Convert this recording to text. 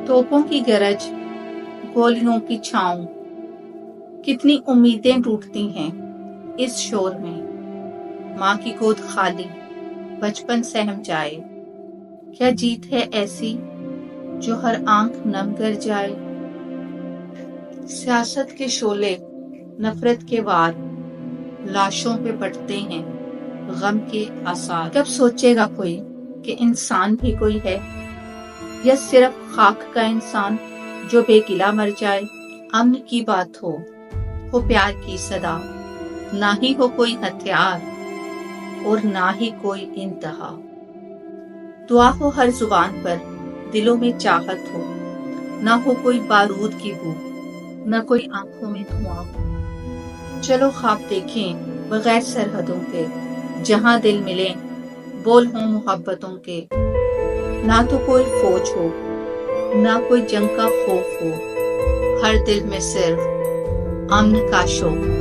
तोपों की गरज, गोलियों की छाँव, कितनी उम्मीदें टूटती हैं इस शोर में। माँ की गोद खाली, बचपन सहम जाए। क्या जीत है ऐसी जो हर आंख नम कर जाए। सियासत के शोले, नफरत के वार, लाशों पे पड़ते हैं गम के आसार। कब सोचेगा कोई कि इंसान भी कोई है, या सिर्फ खाक का इंसान जो बेगिला मर जाए। अमन की बात हो प्यार की सदा, ना ही हो कोई हथियार और ना ही कोई इंतहा। दुआ हो हर जुबान पर, दिलों में चाहत हो, ना हो कोई बारूद की बू, ना कोई आंखों में धुआं हो। चलो ख्वाब देखें बगैर सरहदों के, जहां दिल मिले बोल हों मोहब्बतों के। ना तो कोई फौज हो, ना कोई जंग का खौफ हो, हर दिल में सिर्फ अमन का शौक।